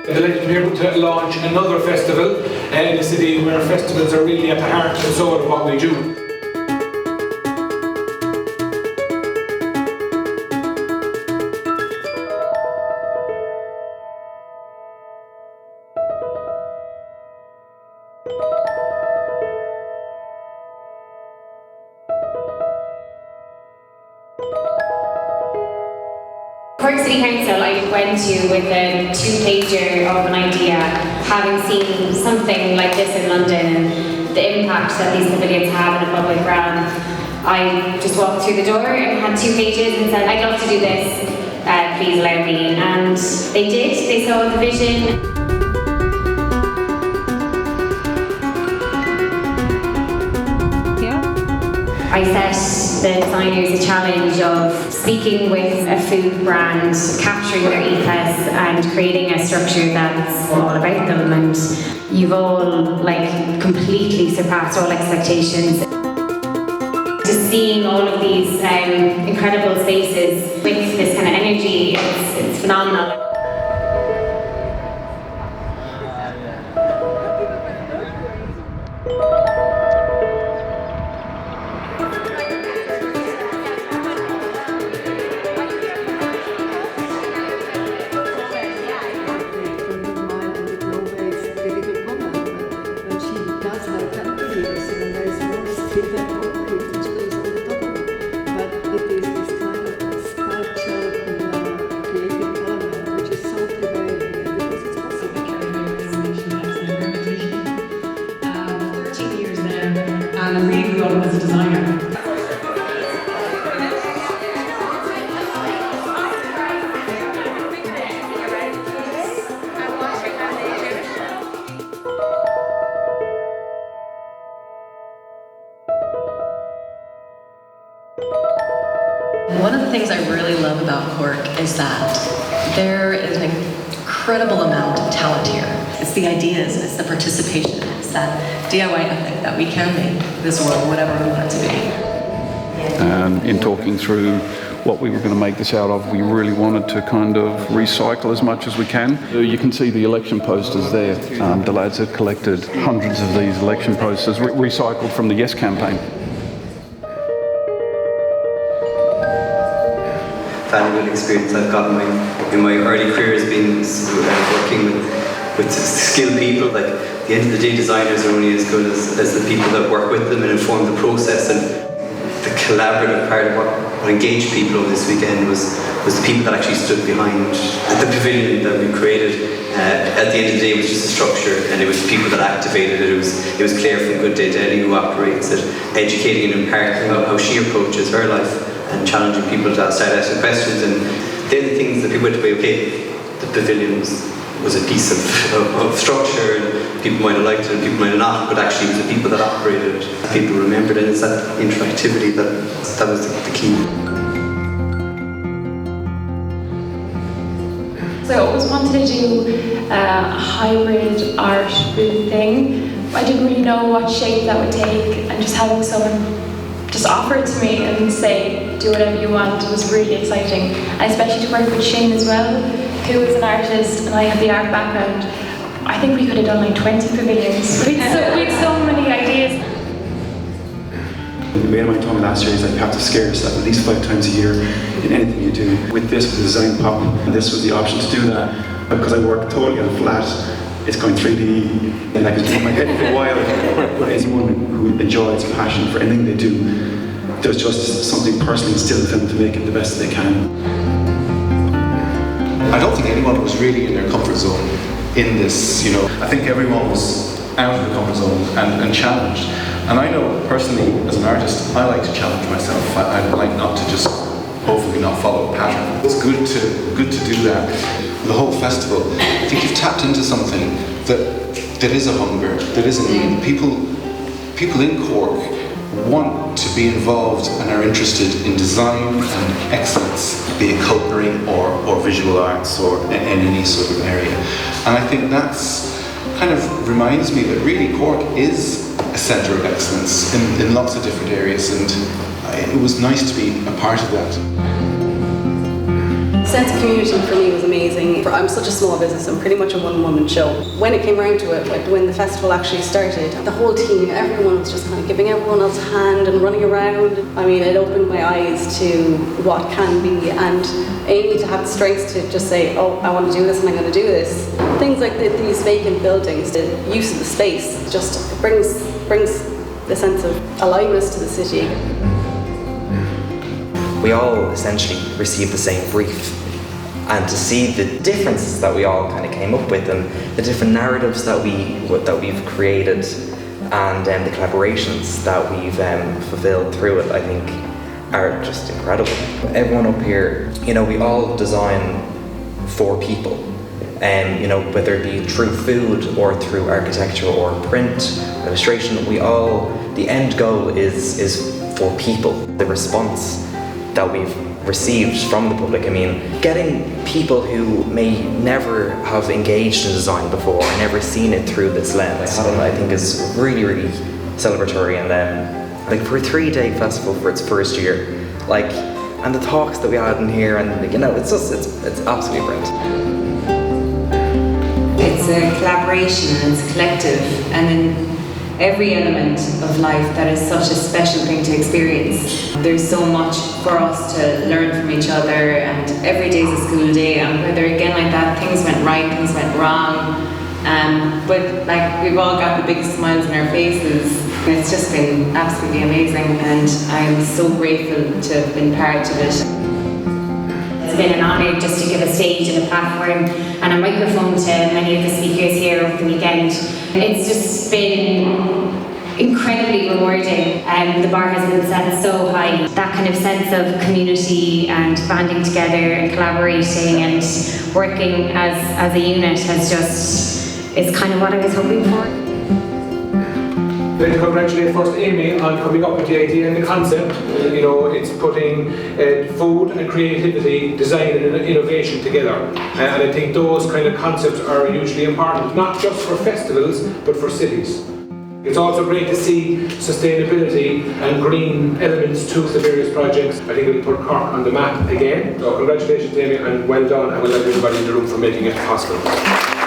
Delighted to be able to launch another festival in a city where festivals are really at the heart and soul of what we do. Cork City Council I went to with a two-pager of an idea, having seen something like this in London and the impact that these pavilions have in a public realm. I just walked through the door and had 2 pages and said, I'd love to do this, please allow me. And they did, they saw the vision. I set the designers a challenge of speaking with a food brand, capturing their ethos and creating a structure that's all about them, and you've all completely surpassed all expectations. Just seeing all of these incredible spaces with this kind of energy, it's phenomenal. And I really grew up as a designer. One of the things I really love about Cork is that there is an incredible amount of talent here. It's the ideas, it's the participation, it's that DIY ethic that we can make this world whatever we want it to be. In talking through what we were going to make this out of, we really wanted to kind of recycle as much as we can. You can see the election posters there. The lads had collected hundreds of these election posters recycled from the Yes campaign. Valuable experience I've got in my early career has been working with skilled people. Like, at the end of the day, designers are only as good as the people that work with them and inform the process. And the collaborative part of what engaged people over this weekend was the people that actually stood behind the pavilion that we created. At the end of the day, it was just a structure, and it was people that activated it. It was Claire from Good Day Deli who operates it, educating and imparting how she approaches her life and challenging people to start asking questions. And they're the things that people went away, okay, the pavilion was a piece of structure, and people might have liked it and people might have not, but actually it was the people that operated it, people remembered it. It's that interactivity that was the key. So I always wanted to do a hybrid art booth thing. I didn't really know what shape that would take, and just having someone just offer it to me and say, do whatever you want, was really exciting. And especially to work with Shane as well, who is an artist and I have the art background. I think we could have done like 20 pavilions. We had so many ideas. The way my told me last year is that you have to scare yourself at least 5 times a year in anything you do. With this, with the design pop, and this was the option to do that. Because I work totally on flat, it's going 3D, and I can put my head for a while. But anyone who enjoys passion for anything they do, there's just something personally instilled in them to make it the best they can. I don't think anyone was really in their comfort zone in this, I think everyone was out of the comfort zone and challenged. And I know personally, as an artist, I like to challenge myself. I like not to just hopefully not follow a pattern. It's good to do that. The whole festival, I think you've tapped into something that is a hunger, that is a need. People in Cork want to be involved and are interested in design and excellence, be it cutlery or visual arts or in any sort of area. And I think that's kind of reminds me that really Cork is a centre of excellence in lots of different areas, and it was nice to be a part of that. Sense of community for me was amazing. I'm such a small business, I'm pretty much a one-woman show. When it came around to it, like when the festival actually started, the whole team, everyone was just kind of giving everyone else a hand and running around. I mean, it opened my eyes to what can be, and Amy to have the strength to just say, oh, I want to do this and I'm going to do this. Things like these vacant buildings, the use of the space, just brings the sense of aliveness to the city. We all essentially received the same brief, and to see the differences that we all kind of came up with and the different narratives that we've created and the collaborations that we've fulfilled through it, I think are just incredible. Everyone up here, you know, we all design for people, and you know, whether it be through food or through architecture or print, illustration, the end goal is for people. The response that we've received from the public, I mean, getting people who may never have engaged in design before or never seen it through this lens, I think is really, really celebratory. And like for a 3-day festival for its first year, like, and the talks that we had in here, and you know, it's absolutely brilliant. It's a collaboration and it's a collective, and in every element of life that is such a special thing to experience. There's so much for us to learn from each other, and every day is a school day, and whether again like that, things went right, things went wrong, but like we've all got the biggest smiles on our faces. It's just been absolutely amazing, and I'm so grateful to have been part of it. It's been an honour just to give a stage and a platform and a microphone to many of the speakers here over the weekend. It's just been incredibly rewarding. The bar has been set so high. That kind of sense of community and banding together and collaborating and working as a unit is kind of what I was hoping for. Then to congratulate first Amy on coming up with the idea and the concept. You know, it's putting food and creativity, design and innovation together. And I think those kind of concepts are hugely important, not just for festivals, but for cities. It's also great to see sustainability and green elements to the various projects. I think it'll put Cork on the map again. So congratulations, Amy, and well done, and we'll thank everybody in the room for making it possible.